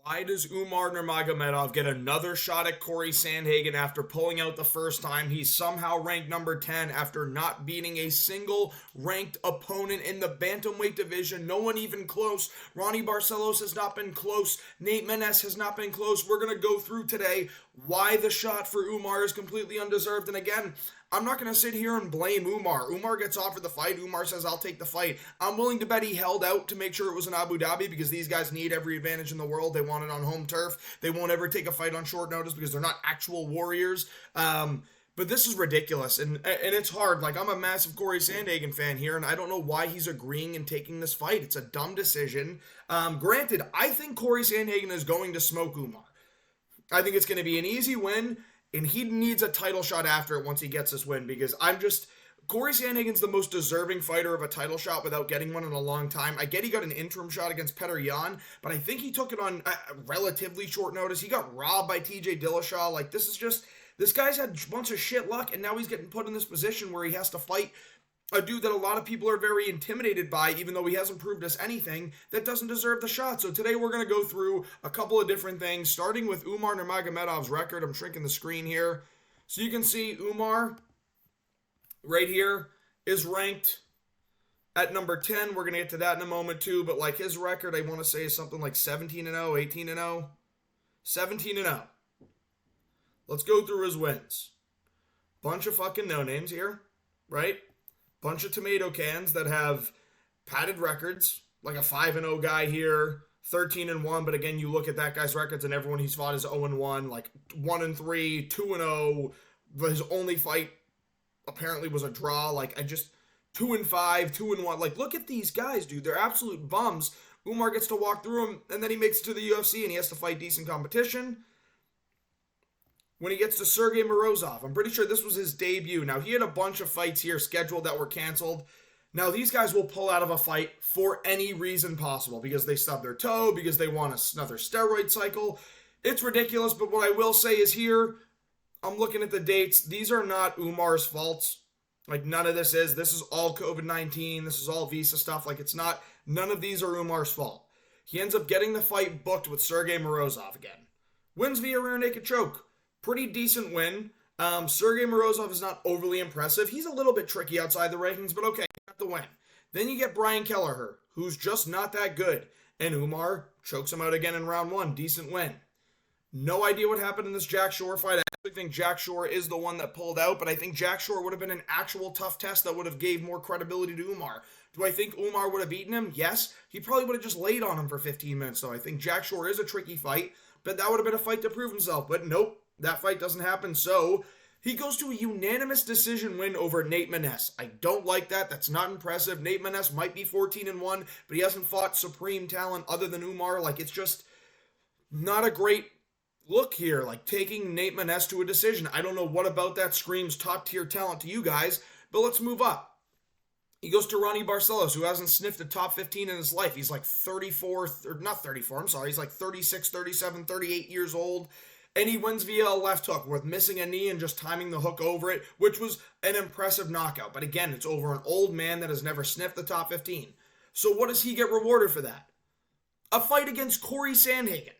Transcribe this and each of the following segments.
Why does Umar Nurmagomedov get another shot at Cory Sandhagen after pulling out the first time? He's somehow ranked number 10 after not beating a single ranked opponent in the bantamweight division. No one even close. Ronnie Barcelos has not been close. Nate Maness has not been close. We're going to go through today why the shot for Umar is completely undeserved. And again, I'm not going to sit here and blame Umar. Umar gets offered the fight. Umar says, I'll take the fight. I'm willing to bet he held out to make sure it was in Abu Dhabi because these guys need every advantage in the world. They want it on home turf. They won't ever take a fight on short notice because they're not actual warriors. But this is ridiculous, and it's hard. Like, I'm a massive Cory Sandhagen fan here, and I don't know why he's agreeing and taking this fight. It's a dumb decision. Granted, I think Cory Sandhagen is going to smoke Umar. I think it's going to be an easy win, and he needs a title shot after it once he gets this win because Cory Sandhagen's the most deserving fighter of a title shot without getting one in a long time. I get he got an interim shot against Petr Yan, but I think he took it on relatively short notice. He got robbed by TJ Dillashaw. Like, this guy's had a bunch of shit luck, and now he's getting put in this position where he has to fight a dude that a lot of people are very intimidated by, even though he hasn't proved us anything, that doesn't deserve the shot. So today we're going to go through a couple of different things, starting with Umar Nurmagomedov's record. I'm shrinking the screen here. So you can see Umar right here is ranked at number 10. We're going to get to that in a moment too, but like his record, I want to say is something like 17-0, 18-0, 17-0. Let's go through his wins. Bunch of fucking no-names here, right? Bunch of tomato cans that have padded records, like a 5-0 guy here, 13-1, but again, you look at that guy's records and everyone he's fought is 0-1, like 1-3, 2-0. His only fight apparently was a draw, 2-5, 2-1. Like, look at these guys, dude. They're absolute bums. Umar gets to walk through them, and then he makes it to the UFC, and he has to fight decent competition. When he gets to Sergey Morozov, I'm pretty sure this was his debut. Now, he had a bunch of fights here scheduled that were canceled. Now, these guys will pull out of a fight for any reason possible, because they stubbed their toe, because they want another steroid cycle. It's ridiculous, but what I will say is here, I'm looking at the dates. These are not Umar's faults. Like, none of this is. This is all COVID-19. This is all visa stuff. Like, none of these are Umar's fault. He ends up getting the fight booked with Sergey Morozov again. Wins via rear naked choke. Pretty decent win. Sergey Morozov is not overly impressive. He's a little bit tricky outside the rankings, but okay, got the win. Then you get Brian Kelleher, who's just not that good. And Umar chokes him out again in round 1. Decent win. No idea what happened in this Jack Shore fight. I actually think Jack Shore is the one that pulled out, but I think Jack Shore would have been an actual tough test that would have gave more credibility to Umar. Do I think Umar would have beaten him? Yes. He probably would have just laid on him for 15 minutes, though. I think Jack Shore is a tricky fight, but that would have been a fight to prove himself. But nope. That fight doesn't happen, so he goes to a unanimous decision win over Nate Maness. I don't like that. That's not impressive. Nate Maness might be 14-1, but he hasn't fought supreme talent other than Umar. Like, it's just not a great look here, like taking Nate Maness to a decision. I don't know what about that screams top-tier talent to you guys, but let's move up. He goes to Ronnie Barcelos, who hasn't sniffed the top 15 in his life. He's like 34, or not 34, I'm sorry. He's like 36, 37, 38 years old. And he wins via a left hook with missing a knee and just timing the hook over it, which was an impressive knockout. But again, it's over an old man that has never sniffed the top 15. So what does he get rewarded for that? A fight against Cory Sandhagen.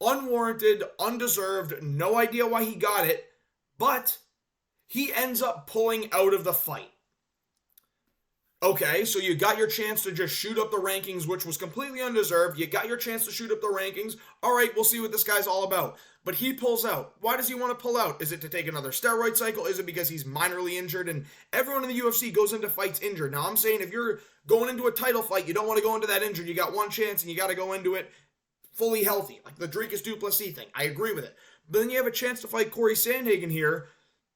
Unwarranted, undeserved, no idea why he got it, but he ends up pulling out of the fight. Okay, so you got your chance to just shoot up the rankings, which was completely undeserved. You got your chance to shoot up the rankings. All right, we'll see what this guy's all about. But he pulls out. Why does he want to pull out? Is it to take another steroid cycle? Is it because he's minorly injured? And everyone in the UFC goes into fights injured. Now, I'm saying if you're going into a title fight, you don't want to go into that injured. You got one chance, and you got to go into it fully healthy, like the Dricus du Plessis thing. I agree with it. But then you have a chance to fight Cory Sandhagen here.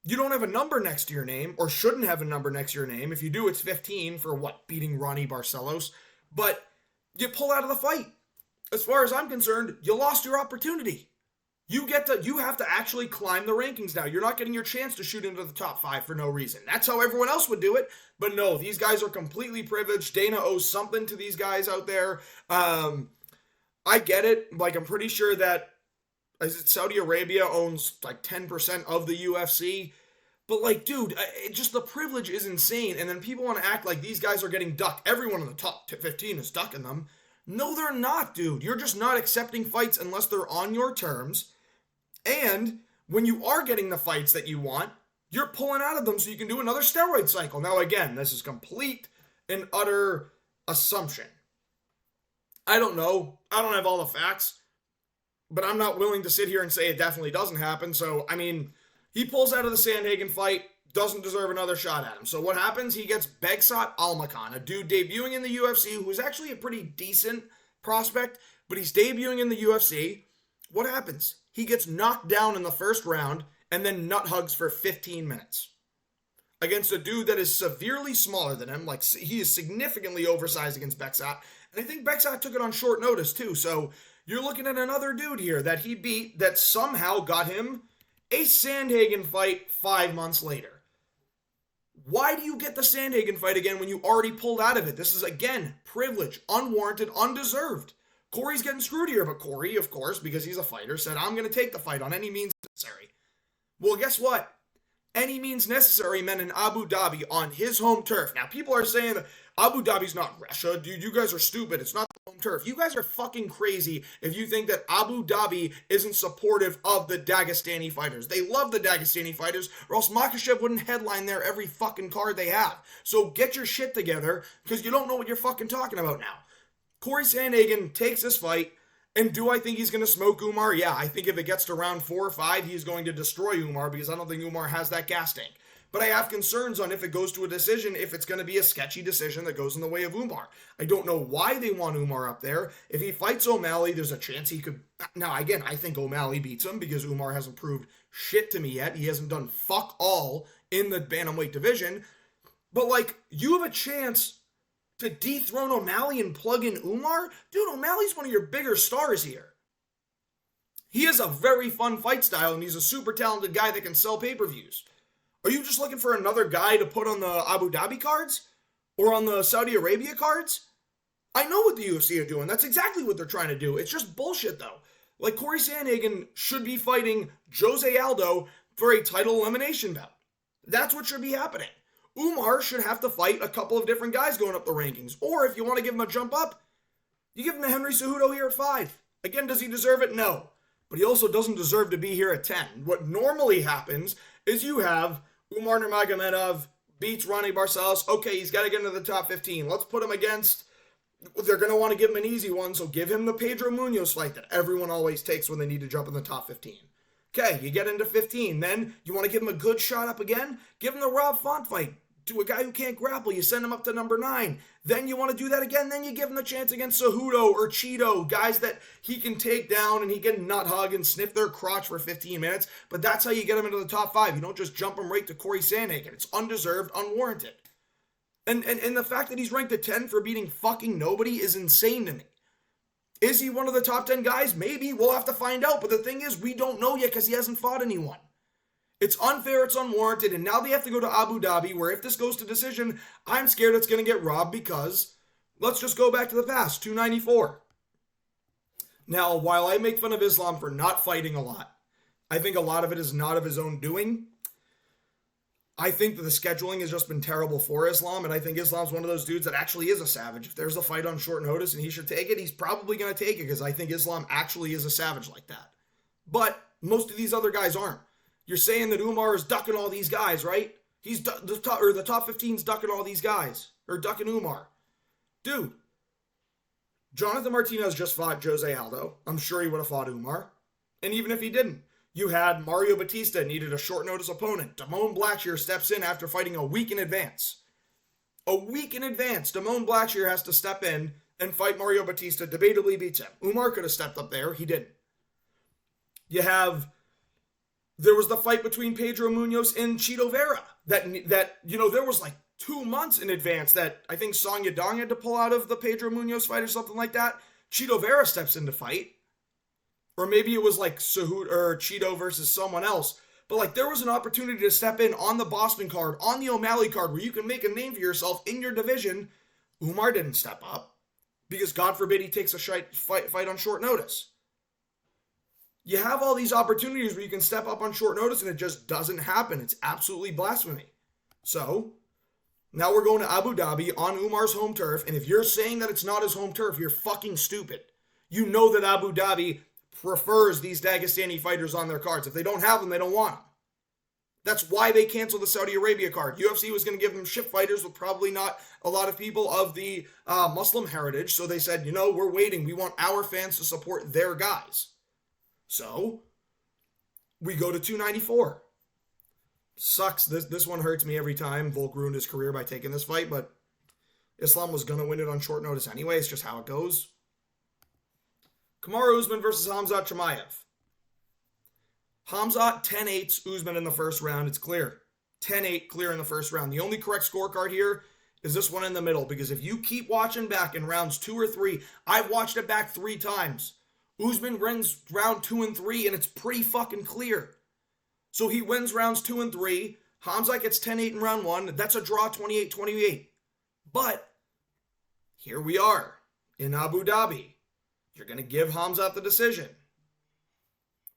You don't have a number next to your name, or shouldn't have a number next to your name. If you do, it's 15 for what? Beating Ronnie Barcelos. But you pull out of the fight. As far as I'm concerned, you lost your opportunity. You have to actually climb the rankings now. You're not getting your chance to shoot into the top 5 for no reason. That's how everyone else would do it. But no, these guys are completely privileged. Dana owes something to these guys out there. I get it. Like, I'm pretty sure that Saudi Arabia owns like 10% of the UFC. But like, dude, just the privilege is insane. And then people want to act like these guys are getting ducked. Everyone in the top 15 is ducking them. No, they're not, dude. You're just not accepting fights unless they're on your terms. And when you are getting the fights that you want, you're pulling out of them so you can do another steroid cycle. Now, again, this is complete and utter assumption. I don't know. I don't have all the facts. But I'm not willing to sit here and say it definitely doesn't happen. So, I mean, he pulls out of the Sandhagen fight, doesn't deserve another shot at him. So what happens? He gets Begsat Almakhan, a dude debuting in the UFC who is actually a pretty decent prospect, but he's debuting in the UFC. What happens? He gets knocked down in the first round and then nut hugs for 15 minutes against a dude that is severely smaller than him. Like, he is significantly oversized against Begsat. And I think Begsat took it on short notice too. So you're looking at another dude here that he beat that somehow got him a Sandhagen fight 5 months later. Why do you get the Sandhagen fight again when you already pulled out of it? This is, again, privilege, unwarranted, undeserved. Cory's getting screwed here, but Cory, of course, because he's a fighter, said, I'm going to take the fight on any means necessary. Well, guess what? Any means necessary meant in Abu Dhabi on his home turf. Now, people are saying that Abu Dhabi's not Russia. Dude, you guys are stupid. It's not the home turf. You guys are fucking crazy if you think that Abu Dhabi isn't supportive of the Dagestani fighters. They love the Dagestani fighters, or else Makhachev wouldn't headline there every fucking card they have. So get your shit together, because you don't know what you're fucking talking about now. Cory Sandhagen takes this fight, and do I think he's going to smoke Umar? Yeah, I think if it gets to round 4 or 5, he's going to destroy Umar, because I don't think Umar has that gas tank. But I have concerns on if it goes to a decision, if it's going to be a sketchy decision that goes in the way of Umar. I don't know why they want Umar up there. If he fights O'Malley, there's a chance he could... Now, again, I think O'Malley beats him because Umar hasn't proved shit to me yet. He hasn't done fuck all in the bantamweight division. But, like, you have a chance to dethrone O'Malley and plug in Umar? Dude, O'Malley's one of your bigger stars here. He has a very fun fight style, and he's a super talented guy that can sell pay-per-views. Are you just looking for another guy to put on the Abu Dhabi cards? Or on the Saudi Arabia cards? I know what the UFC are doing. That's exactly what they're trying to do. It's just bullshit, though. Like, Cory Sandhagen should be fighting Jose Aldo for a title elimination bout. That's what should be happening. Umar should have to fight a couple of different guys going up the rankings. Or if you want to give him a jump up, you give him a Henry Cejudo here at 5. Again, does he deserve it? No. But he also doesn't deserve to be here at 10. What normally happens is you have Umar Nurmagomedov beats Ronnie Barcelos. Okay, he's got to get into the top 15. Let's put him against... They're going to want to give him an easy one, so give him the Pedro Munoz fight that everyone always takes when they need to jump in the top 15. Okay, you get into 15. Then you want to give him a good shot up again? Give him the Rob Font fight to a guy who can't grapple. You send him up to number 9. Then you want to do that again. Then you give him the chance against Cejudo or Cheeto, guys that he can take down and he can nut hug and sniff their crotch for 15 minutes. But that's how you get him into the top 5. You don't just jump him right to Cory Sandhagen. It's undeserved, unwarranted. And the fact that he's ranked at 10 for beating fucking nobody is insane to me. Is he one of the top 10 guys? Maybe. We'll have to find out. But the thing is, we don't know yet because he hasn't fought anyone. It's unfair, it's unwarranted, and now they have to go to Abu Dhabi, where if this goes to decision, I'm scared it's going to get robbed because, let's just go back to the past, 294. Now, while I make fun of Islam for not fighting a lot, I think a lot of it is not of his own doing. I think that the scheduling has just been terrible for Islam, and I think Islam's one of those dudes that actually is a savage. If there's a fight on short notice and he should take it, he's probably going to take it because I think Islam actually is a savage like that. But most of these other guys aren't. You're saying that Umar is ducking all these guys, right? He's the top 15's ducking all these guys, or ducking Umar. Dude, Jonathan Martinez just fought Jose Aldo. I'm sure he would have fought Umar. And even if he didn't, you had Mario Batista needed a short notice opponent. Damone Blackshear steps in after fighting a week in advance. A week in advance, Damone Blackshear has to step in and fight Mario Batista. Debatably beats him. Umar could have stepped up there. He didn't. You have... There was the fight between Pedro Munoz and Cheeto Vera. That there was like 2 months in advance that I think Song Yadong had to pull out of the Pedro Munoz fight or something like that. Cheeto Vera steps in to fight. Or maybe it was like Cejudo or Cheeto versus someone else. But like there was an opportunity to step in on the Boston card, on the O'Malley card, where you can make a name for yourself in your division. Umar didn't step up. Because God forbid he takes a fight on short notice. You have all these opportunities where you can step up on short notice and it just doesn't happen. It's absolutely blasphemy. So, Now we're going to Abu Dhabi on Umar's home turf, and if you're saying that it's not his home turf, you're fucking stupid. You know that Abu Dhabi prefers these Dagestani fighters on their cards. If they don't have them, they don't want them. That's why they canceled the Saudi Arabia card. UFC was going to give them ship fighters with probably not a lot of people of the Muslim heritage, so they said, we're waiting. We want our fans to support their guys. So, we go to 294. Sucks. This one hurts me every time. Volk ruined his career by taking this fight, but Islam was going to win it on short notice anyway. It's just how it goes. Kamaru Usman versus Khamzat Chimaev. Khamzat 10-8 Usman in the first round. It's clear. 10-8 clear in the first round. The only correct scorecard here is this one in the middle, because if you keep watching back in rounds 2 or 3, I've watched it back 3 times. Usman wins round 2 and 3, and it's pretty fucking clear. So he wins rounds 2 and 3. Khamzat gets 10-8 in round 1. That's a draw, 28-28. But here we are in Abu Dhabi. You're going to give Khamzat the decision.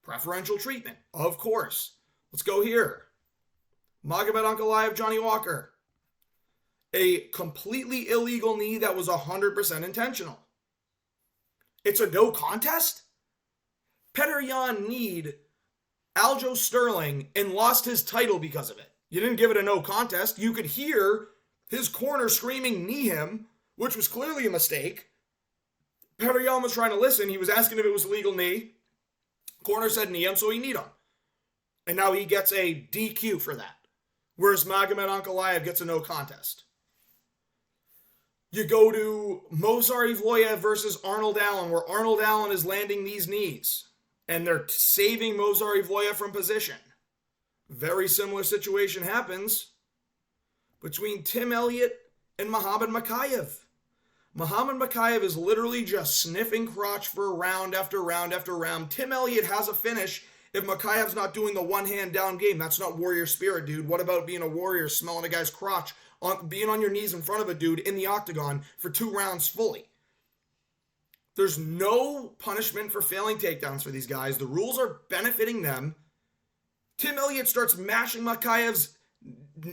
Preferential treatment, of course. Let's go here. Magomed Ankalaev, Johnny Walker. A completely illegal knee that was 100% intentional. It's a no contest? Petr Yan kneed Aljo Sterling and lost his title because of it. You didn't give it a no contest. You could hear his corner screaming knee him, which was clearly a mistake. Petr Yan was trying to listen. He was asking if it was a legal knee. Corner said knee him, so he kneed him. And now he gets a DQ for that. Whereas Magomed Ankalaev gets a no contest. You go to Movsar Evloev versus Arnold Allen, where Arnold Allen is landing these knees. And they're saving Movsar Evloev from position. Very similar situation happens between Tim Elliott and Muhammad Mokaev. Muhammad Mokaev is literally just sniffing crotch for round after round after round. Tim Elliott has a finish if Mokaev's not doing the one-hand down game. That's not warrior spirit, dude. What about being a warrior, smelling a guy's crotch, being on your knees in front of a dude in the octagon for 2 rounds fully? There's no punishment for failing takedowns for these guys. The rules are benefiting them. Tim Elliott starts mashing Mokaev's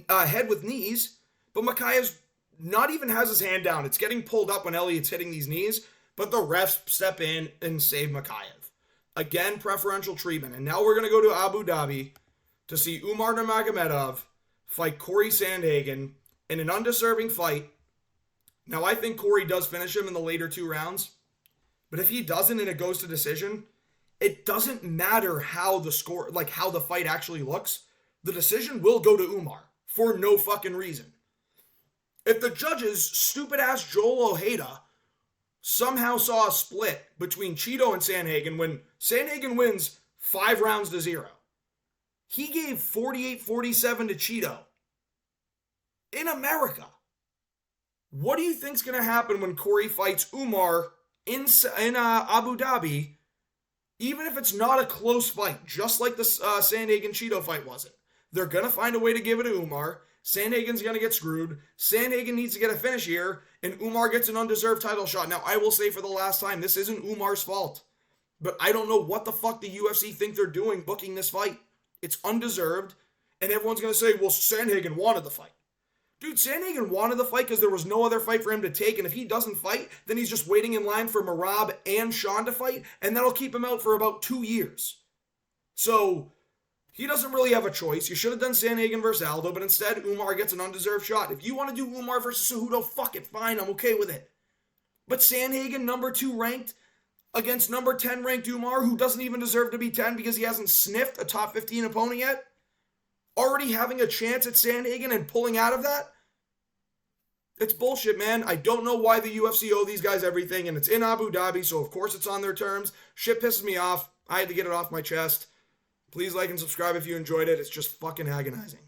head with knees, but Mokaev's not even has his hand down. It's getting pulled up when Elliott's hitting these knees, but the refs step in and save Mokaev. Again, preferential treatment. And now we're going to go to Abu Dhabi to see Umar Nurmagomedov fight Cory Sandhagen in an undeserving fight. Now, I think Cory does finish him in the later 2 rounds, but if he doesn't and it goes to decision, it doesn't matter how the score, how the fight actually looks. The decision will go to Umar for no fucking reason. If the judges, stupid-ass Joel Ojeda, somehow saw a split between Cheeto and Sandhagen when Sandhagen wins 5 rounds to 0, he gave 48-47 to Cheeto in America. What do you think's going to happen when Cory fights Umar in Abu Dhabi, even if it's not a close fight, just like the Sandhagen-Cheeto fight wasn't? They're going to find a way to give it to Umar. Sandhagen's going to get screwed. Sandhagen needs to get a finish here, and Umar gets an undeserved title shot. Now, I will say for the last time, this isn't Umar's fault, but I don't know what the fuck the UFC think they're doing booking this fight. It's undeserved, and everyone's going to say, well, Sandhagen wanted the fight. Dude, Sandhagen wanted the fight because there was no other fight for him to take, and if he doesn't fight, then he's just waiting in line for Merab and Sean to fight, and that'll keep him out for about 2 years. So, he doesn't really have a choice. You should have done Sandhagen versus Aldo, but instead, Umar gets an undeserved shot. If you want to do Umar versus Cejudo, fuck it, fine, I'm okay with it. But Sandhagen, number 2 ranked, against number 10 ranked Umar, who doesn't even deserve to be 10 because he hasn't sniffed a top 15 opponent yet, already having a chance at Sandhagen and pulling out of that? It's bullshit, man. I don't know why the UFC owe these guys everything, and it's in Abu Dhabi, so of course it's on their terms. Shit pisses me off. I had to get it off my chest. Please like and subscribe if you enjoyed it. It's just fucking agonizing.